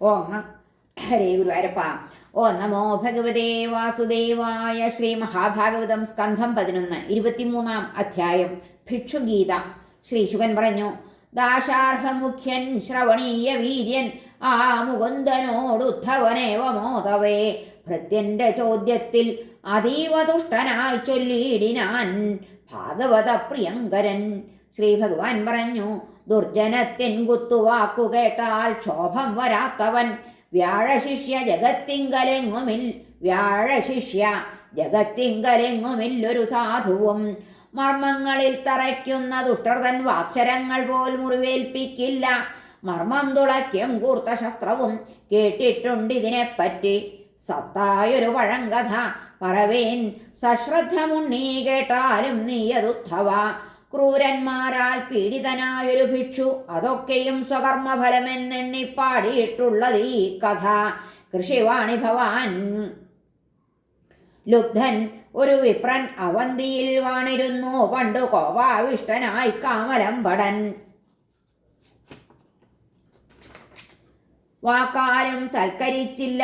ഓം ഹരേ ഗുരുവായൂരപ്പ. ഓ നമോ ഭഗവതേ വാസുദേവായ. ശ്രീ മഹാഭാഗവതം സ്കന്ധം 11 23 അധ്യായം. ഭിക്ഷുഗീത. ശ്രീ ശുകൻ പറഞ്ഞു: ദാശാർഹമുഖ്യൻ ശ്രവണീയ വീര്യൻ ആ മുകുന്ദനോടുദ്ധവനേവ മോദവേ. ഭൃത്യന്റെ ചോദ്യത്തിൽ അതീവ തുഷ്ടനായി ചൊല്ലിയിടിനാൻ ഭാഗവത പ്രിയങ്കരൻ. ശ്രീ ഭഗവാൻ പറഞ്ഞു: ദുർജനത്തിൻ കുത്തുവാക്കു കേട്ടാൽ ക്ഷോഭം വരാത്തവൻ വ്യാഴശിഷ്യ ജഗത്തിങ്കലെങ്ങുമില്ലൊരു സാധുവും. മർമ്മങ്ങളിൽ തറയ്ക്കുന്ന ദുഷ്ടർതൻ വാക്ഷരങ്ങൾ പോൽ മുറിവേൽപ്പിക്കില്ല. മർമ്മം തുളയ്ക്കും കൂർത്ത ശസ്ത്രവും. കേട്ടിട്ടുണ്ടിതിനെപ്പറ്റി സത്തായൊരു പഴങ്കഥ പറവേൻ സശ്രദ്ധമുണ്ണീ. കേട്ടാലും നീയതുദ്ധവ. ക്രൂരന്മാരാൽ പീഡിതനായൊരു ഭിക്ഷു അതൊക്കെയും സ്വകർമ്മഫലമെന്നെണ്ണിപ്പാടിയിട്ടുള്ളത് ഈ കഥ. കൃഷിവാണി ഭവാൻ ലുബ്ധൻ ഒരു വിപ്രൻ അവന്തിയിൽ വാണിരുന്നു പണ്ടു. കോപാവിഷ്ടനായി കാമലംബടൻ വാക്കാലും സൽക്കരിച്ചില്ല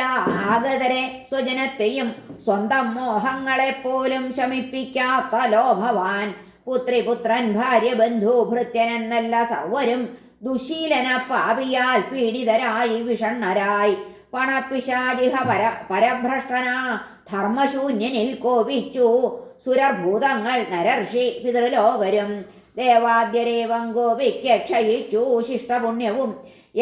ആഗതരെ. സ്വജനത്തെയും സ്വന്തം മോഹങ്ങളെപ്പോലും ശമിപ്പിക്കാത്ത ലോഭവാൻ. പുത്രി, പുത്രൻ, ഭാര്യ, ബന്ധു, ഭൃത്യനെന്നല്ല സർവരും ദുശീലന പാപിയാൽ പീഡിതരായി വിഷണ്ണരായി. പണപ്പിശാചിഹ പരഭ്രഷ്ടനാ ധർമ്മശൂന്യനിൽ കോപിച്ചു സുരർഭൂതങ്ങൾ നരർഷി പിതൃലോകരും. ദേവാദ്യരേവം കോപിക്ക് ക്ഷയിച്ചു ശിഷ്ടപുണ്യവും.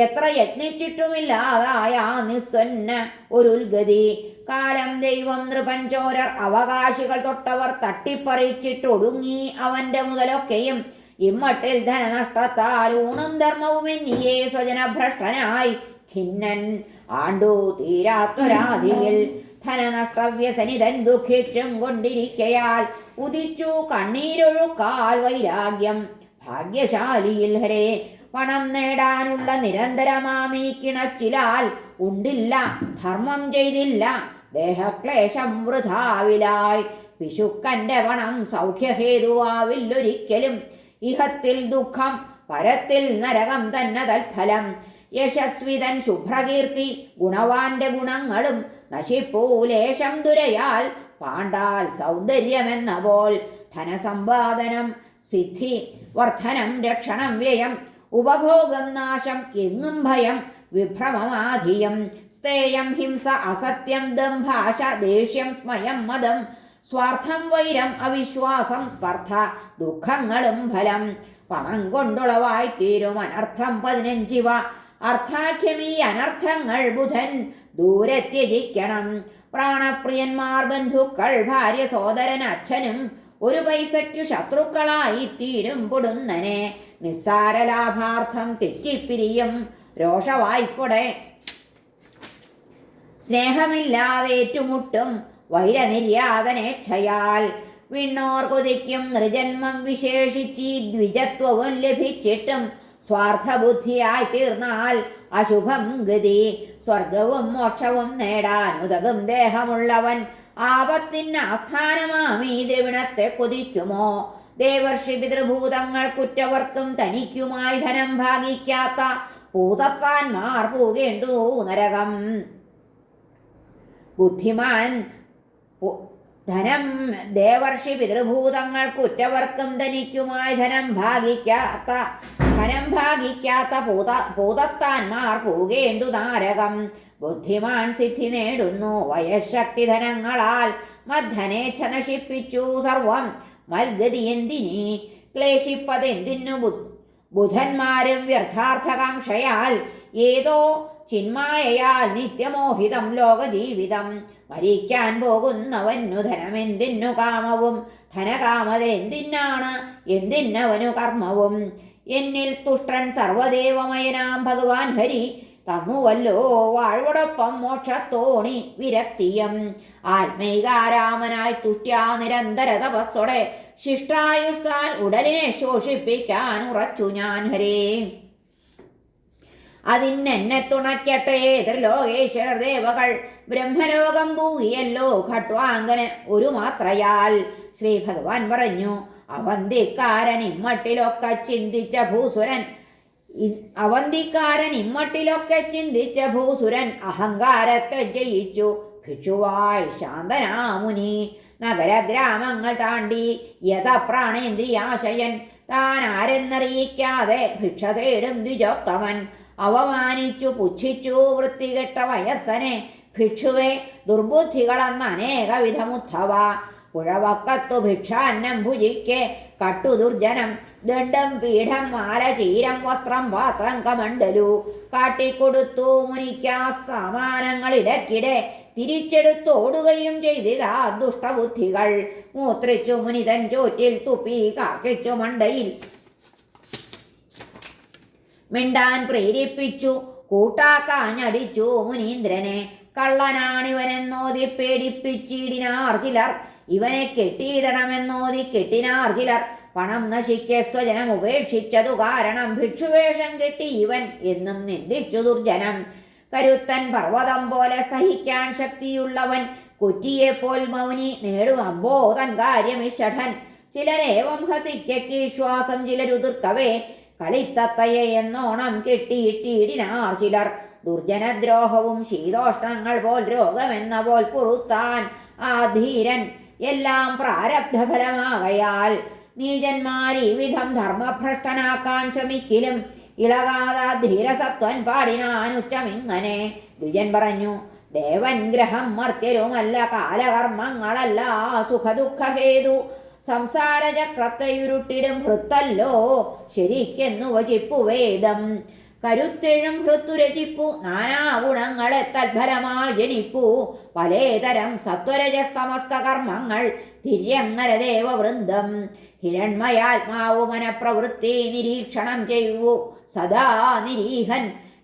എത്ര യത്നിച്ചിട്ടുമില്ലാതായ നിസ്വന്ന ഒരുൽഗതി. കാലം, ദൈവം, നൃപൻ, ചോരർ, അവകാശികൾ തൊട്ടവർ തട്ടിപ്പറിച്ചിട്ടൊടുങ്ങി അവന്റെ മുതലൊക്കെയും. ഇമ്മട്ടിൽ ധനനഷ്ടത്താൽ ഊണും ധർമ്മവും എന്നിയെ സ്വജനഭ്രഷ്ടനായി ഖിന്നൻ ആണ്ടു തീരാത്തൊരാധിയിൽ. ധനനഷ്ടവ്യസനിതൻ ദുഃഖിച്ചും കൊണ്ടിരിക്കയാൽ ഉദിച്ചു കണ്ണീരൊഴുക്കാൽ വൈരാഗ്യം ഭാഗ്യശാലിയിൽ. ഹരേ, പണം നേടാനുള്ള നിരന്തരമാമീ കിണച്ചിലാൽ ഉണ്ടില്ല, ധർമ്മം ചെയ്തില്ല, ദേഹക്ലേശം വൃഥാവിലായി. പിശുക്കന്റെ പണം സൗഖ്യഹേതുവാവില്ലൊരിക്കലും. ഇഹത്തിൽ ദുഃഖം, പരത്തിൽ നരകം തന്നെ തൽഫലം. യശസ്വിതൻ ശുഭ്രകീർത്തി, ഗുണവാന്റെ ഗുണങ്ങളും നശിപ്പൂലേശം ദുരയാൽ പാണ്ടാൽ സൗന്ദര്യമെന്ന പോൽ. ധനസമ്പാദനം, സിദ്ധി, വർധനം, രക്ഷണം, വ്യയം, ഉപഭോഗം, നാശം, എങ്ങും ഭയം, വിഭ്രമമാധിയം, സ്തേയം, ഹിംസ, അസത്യം, ദംഭാശ, ദേഷ്യം, സ്മയം, മദം, സ്വാർത്ഥം, വൈരം, അവിശ്വാസം, സ്പർദ്ധ, ദുഃഖങ്ങളും ഫലം. പണം കൊണ്ടുളവായിത്തീരും അനർത്ഥം 15. അർത്ഥാഖ്യമീ അനർത്ഥങ്ങൾ ബുധൻ ദൂരെ ത്യജിക്കണം. പ്രാണപ്രിയന്മാർ, ബന്ധുക്കൾ, ഭാര്യ, സോദരൻ, അച്ഛനും ഒരു പൈസയ്ക്കു ശത്രുക്കളായി തീരും പൊടുന്നനെ. നിസ്സാര ലാഭാർത്ഥം തെറ്റിപ്പിരിയും രോഷവായ്പൊടെ. സ്നേഹമില്ലാതേറ്റുമുട്ടും വൈരനിര്യാതനേച്ഛയാൽ. വിണ്ണോർ കൊതിക്കും നൃജന്മം വിശേഷിച്ചീ ദ്വിജത്വവും ലഭിച്ചിട്ടും സ്വാർത്ഥബുദ്ധിയായി തീർന്നാൽ അശുഭം ഗതി. സ്വർഗവും മോക്ഷവും നേടാനുതകും ദേഹമുള്ളവൻ ആപത്തിന് ആസ്ഥാനമാമീ ദ്രവിണത്തെ കൊതിക്കുമോ? ദേവർഷി പിതൃഭൂതങ്ങൾ കുറ്റവർക്കും തനിക്കുമായി ധനം ഭാഗിക്കാത്ത ഭൂതത്വാന്മാർ പോകേണ്ടു നരകം. ബുദ്ധിമാൻ ധനം ദേവർഷി പിതൃഭൂതങ്ങൾ കുറ്റവർക്കും തനിക്കുമായി ധനം ഭാഗിക്കാത്ത ഭൂതത്താന്മാർ പോകേണ്ടു നരകം. ബുദ്ധിമാൻ സിദ്ധി നേടുന്നു വയശക്തി ധനങ്ങളാൽ. മദ്ധനേച്ഛ നശിപ്പിച്ചു സർവം മൽഗതി എന്തിനീ. ക്ലേശിപ്പതെന്തിനു ബുധന്മാരും വ്യർത്ഥാർത്ഥകാംക്ഷയാൽ. ഏതോ ചിന്മായയാൽ നിത്യമോഹിതം ലോകജീവിതം. മരിക്കാൻ പോകുന്നവനു ധനമെന്തിനു കാമവും. ധനകാമതെന്തിനാണ് എന്തിനവനു കർമ്മവും. എന്നിൽ തുഷ്ടൻ സർവദേവമയനാം ഭഗവാൻ ഹരി തന്നുവല്ലോ വാഴ്വോടൊപ്പം മോക്ഷത്തോണി വിരക്തിയം. ആത്മൈകാരാമനായി തുഷ്ട്യാ നിരന്തര തപസ്സോടെ ശിഷ്ടായുസാൽ ഉടലിനെ ശോഷിപ്പിക്കാൻ ഉറച്ചു ഞാൻ. ഹരേ, അതിനെന്നെ തുണയ്ക്കട്ടെ ത്രിലോകേശ്വരർ ദേവകൾ. ബ്രഹ്മലോകം പൂകിയല്ലോ ഖട്വാങ്കന് ഒരു മാത്രയാൽ. ശ്രീ ഭഗവാൻ പറഞ്ഞു: അവന്തിക്കാരൻ ഇമ്മട്ടിലൊക്കെ ചിന്തിച്ച ഭൂസുരൻ അവന്തിക്കാരൻ ഇമ്മട്ടിലൊക്കെ ചിന്തിച്ച ഭൂസുരൻ അഹങ്കാരത്തെ ജയിച്ചു ഭിക്ഷുവായി ശാന്തനാമുനി. നഗരഗ്രാമങ്ങൾ താണ്ടി യഥപ്രാണേന്ദ്രിയാശയൻ താൻ ആരെന്നറിയിക്കാതെ ഭിക്ഷ തേടും ദ്വിജോത്തമൻ. അവമാനിച്ചു പുച്ഛിച്ചു വൃത്തികെട്ട വയസ്സനെ ഭിക്ഷുവെ ദുർബുദ്ധികളെന്ന് അനേകവിധമുദ്ധവ. പുഴവക്കത്തു ഭിക്ഷാന്നം ഭുജിക്കെ കട്ടുദുർജനം ദണ്ഡം പീഠം മാല ചീരം വസ്ത്രം പാത്രം കമണ്ടലു കാട്ടിക്കൊടുത്തു മുനിക്കാ സമാനങ്ങൾ ഇടയ്ക്കിടെ തിരിച്ചെടുത്തോടുകയും ചെയ്തിതാ ദുഷ്ടബുദ്ധികൾ. മൂത്രിച്ചു മുനിതൻ ചോറ്റിൽ തുപ്പി കാക്കിച്ചു മണ്ടയിൽ മിണ്ടാൻ പ്രേരിപ്പിച്ചു കൂട്ടാക്കാഞ്ഞടിച്ചു മുനീന്ദ്രനെ. കള്ളനാണിവനെന്നോതി പേടിപ്പിച്ചിടിനാർ ചിലർ, ഇവനെ കെട്ടിയിടണമെന്നോതി കെട്ടിനാർ ചിലർ. പണം നശിക്കെ സ്വജനം ഉപേക്ഷിച്ചതു കാരണം ഭിക്ഷുവേഷം കെട്ടി ഇവൻ എന്നും നിന്ദിച്ചു ദുർജനം. കരുത്തൻ പർവ്വതം പോലെ സഹിക്കാൻ ശക്തിയുള്ളവൻ കുറ്റിയെപ്പോൽ മൗനി നേടും അമ്പോതൻ കാര്യമിഷഠൻ. ചിലരേവം ഹസിക്കീശ്വാസം ചിലരുതിർക്കവേ കളിത്തത്തയെ എന്നോണം കെട്ടിയിട്ടിടിനാർ ചിലർ. ദുർജനദ്രോഹവും ശീതോഷ്ണങ്ങൾ പോൽ രോഗമെന്ന പോൽ പുറത്താൻ ആ ധീരൻ എല്ലാം പ്രാരബ്ധഫലമാകയാൽ നീചന്മാരീ വിധം ധർമ്മഭ്രഷ്ടനാക്കാൻ ശ്രമിക്കിലും ഇളകാതാ ധീരസത്വൻ പാടിനാനുച്ചമിങ്ങനെ. ദ്വിജൻ പറഞ്ഞു, ദേവൻ ഗ്രഹം മർത്യരുമല്ല കാലകർമ്മങ്ങളല്ല സുഖദുഃഖഹേതു. സംസാരചക്രത്തെയുരുട്ടിടും ഹൃത്തല്ലോ ശരിക്കെന്നു വചിപ്പുവേദം. കരുത്തെഴും ഹൃത്തുരചിപ്പു നാനാഗുണങ്ങളെ തൽഫലമായി ജനിപ്പു പലേതരം സത്വരജസ്തമസ്ത കർമ്മങ്ങൾ തിര്യം നരദേവവൃന്ദം. ഹിരൺമയാത്മാവു മനഃപ്രവൃത്തി നിരീക്ഷണം ചെയ്യൂ സദാ നിരീഹൻ.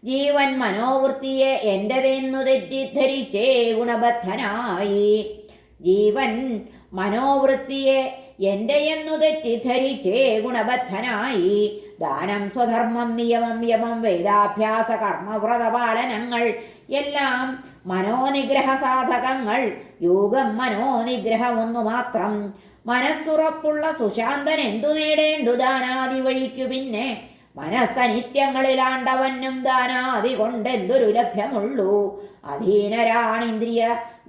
ജീവൻ മനോവൃത്തിയെ എൻ്റെതെന്നു തെറ്റിദ്ധരിച്ചേ ഗുണബദ്ധനായി. ജീവൻ മനോവൃത്തിയെ എൻ്റെയെന്നു തെറ്റിദ്ധരിച്ചേ ഗുണബദ്ധനായി. ദാനം സ്വധർമ്മം നിയമം യമം വേദാഭ്യാസ കർമ്മവ്രതപാലനങ്ങൾ എല്ലാം മനോനിഗ്രഹ സാധകങ്ങൾ. യോഗം മനോനിഗ്രഹം ഒന്നു മാത്രം. മനസ്സുറപ്പുള്ള സുശാന്തൻ എന്തു നേടേണ്ടു ദാനാദി വഴിക്കു പിന്നെ. മനസ്സനിത്യങ്ങളിലാണ്ടവനും ദാനാദി കൊണ്ടെന്തൊരു ലഭ്യമുള്ളൂ. അധീനരാണിന്ദ്രിയ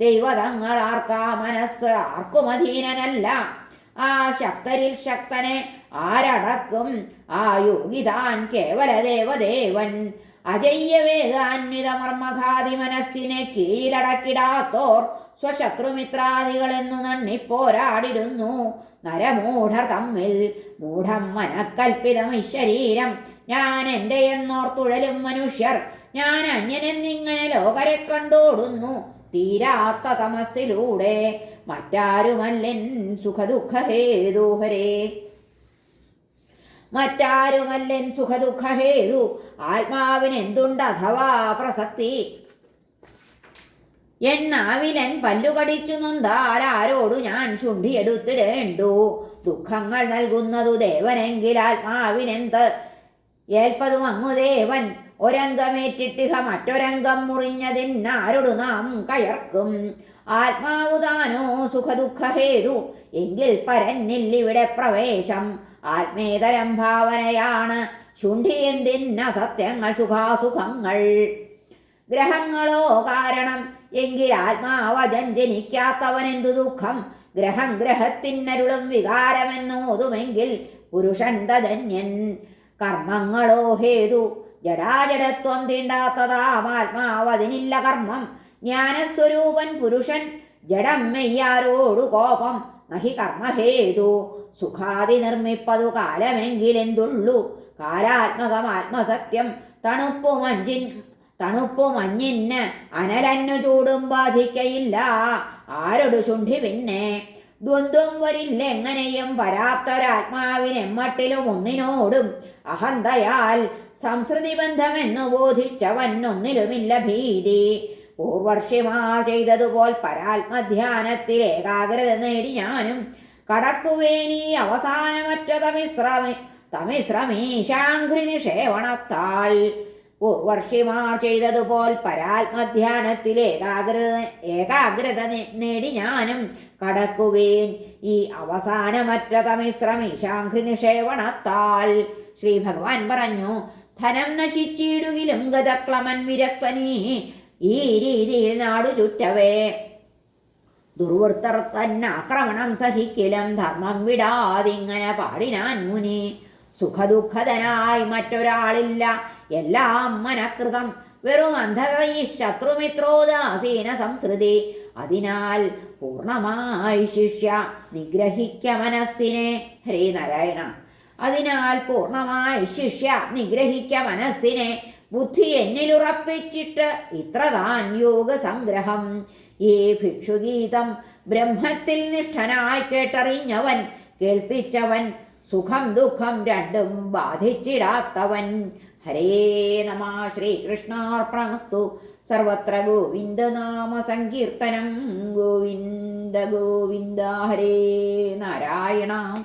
ദൈവതങ്ങളാർക്കാ മനസ്സ് ആർക്കും അധീനനല്ല. ആ ശക്തരിൽ ശക്തനെ ആരടക്കും ആ യോഗിതാൻ കേവല ദേവദേവൻ. അജയ്യവേദാന്വിതമർമ്മഘാതി മനസ്സിനെ കീഴിലടക്കിടാത്തോർ സ്വശത്രുമിത്രാദികളെന്നു നണ്ണിപ്പോരാടിടുന്നു നരമൂഢർ തമ്മിൽ. മൂഢം മനക്കൽപ്പിതം ശരീരം ഞാൻ എൻ്റെ എന്നോർത്തുഴലും മനുഷ്യർ. ഞാൻ അന്യനെന്നിങ്ങനെ ലോകരെ കണ്ടോടുന്നു തീരാത്ത തമസ്സിലൂടെ. മറ്റാരുമല്ലൻ സുഖദുഃഖഹേതുഹരേ, മറ്റാരുമല്ലൻ സുഖദുഃഖഹേതു. ആത്മാവിനെന്തുണ്ട് അഥവാ പ്രസക്തി. എന്നാവിലൻ പല്ലുകടിച്ചു നൊന്താൽ ആരോടു ഞാൻ ശുണ്ഠിയെടുത്തിടേണ്ടു. ദുഃഖങ്ങൾ നൽകുന്നതു ദേവനെങ്കിൽ ആത്മാവിനെന്ത് ഏൽപ്പതും അങ്ങു ദേവൻ. ഒരംഗമേറ്റിട്ടിഹ മറ്റൊരംഗം മുറിഞ്ഞതിനാരോടു നാം കയർക്കും. ആത്മാവു താനോ സുഖദുഃഖഹേതു എങ്കിൽ പരന്നില്ലിവിടെ പ്രവേശം. ആത്മേതരം ഭാവനയാണ് ശുണ്ഠി എന്തിന്ന സത്യങ്ങൾ സുഖാസുഖങ്ങൾ. ഗ്രഹങ്ങളോ കാരണം എങ്കിൽ ആത്മാവജൻ ജനിക്കാത്തവനെന്തു ദുഃഖം. ഗ്രഹം ഗ്രഹത്തിനരുളും വികാരമെന്നോതുമെങ്കിൽ പുരുഷൻ തധന്യൻ. കർമ്മങ്ങളോ ഹേതു ജഡാജഡത്വം തീണ്ടാത്തതാം ആത്മാവതിനില്ല കർമ്മം. ജ്ഞാനസ്വരൂപൻ പുരുഷൻ ജഡം മെയ്യാരോടു കോപം നഹി കർമ്മഹേതു. സുഖാദി നിർമ്മിപ്പതു കാലമെങ്കിലെന്തുള്ളു. കാലാത്മകം ആത്മസത്യം. തണുപ്പു മഞ്ഞിന് അനലന്നു ചൂടും ബാധിക്കയില്ല ആരോട് ശുണ്ഠി പിന്നെ. ദ്വന്ദ്വം വരില്ലെങ്ങനെയും പരാപ്തൊരാത്മാവിനെമ്മട്ടിലും ഒന്നിനോടും അഹന്തയാൽ സംസൃതി ബന്ധമെന്നു ബോധിച്ചവൻ ഒന്നിലുമില്ല ഭീതി. പൂർവർഷിമാർ ചെയ്തതുപോൽ പരാത്മധ്യാനത്തിൽ ഏകാഗ്രത നേടി ഞാനും കടക്കുവേനീ അവസാനമറ്റ തമിശ്രമീശാഘ്രി നിഷേവണത്താൽ. പൂർവർഷിമാർ ചെയ്തതുപോൽ പരാത്മധ്യാനത്തിൽ ഏകാഗ്രത നേടി ഞാനും കടക്കുവേൻ ഈ അവസാനമറ്റ തമിശ്രമീശാഘ്രി നിഷേവണത്താൽ. ശ്രീ ഭഗവാൻ പറഞ്ഞു, ധനം നശിച്ചിടുകിലും ഗതക്ലമൻ വിരക്തനീ ഈ രീതിയിൽ നാടു ചുറ്റവേ ദുർവൃത്തർ തന്നാക്രമണം സഹിക്കലും ധർമ്മം വിടാതിങ്ങനെ പാടിനാൻ മുനി. സുഖദുഃഖതനായി മറ്റൊരാളില്ല, എല്ലാം മനഃകൃതം, വെറും അന്ധത ഈ ശത്രുമിത്രോദാസീന സംസൃതി. അതിനാൽ പൂർണ്ണമായി ശിഷ്യ നിഗ്രഹിക്ക മനസ്സിനെ. ഹരേ നാരായണ. അതിനാൽ പൂർണ്ണമായി ശിഷ്യ നിഗ്രഹിക്ക മനസ്സിനെ. ബുദ്ധി എന്നിലുറപ്പിച്ചിട്ട് ഇത്ര താൻ യോഗസംഗ്രഹം. ഈ ഭിക്ഷുഗീതം ബ്രഹ്മത്തിൽ നിഷ്ഠനായി കേട്ടറിഞ്ഞവൻ, കേൾപ്പിച്ചവൻ, സുഖം ദുഃഖം രണ്ടും ബാധിച്ചിടാത്തവൻ. ഹരേ നമ. ശ്രീകൃഷ്ണാർപ്പണമസ്തു. സർവത്ര ഗോവിന്ദനാമ സങ്കീർത്തനം. ഗോവിന്ദ ഗോവിന്ദ. ഹരേ നാരായണ.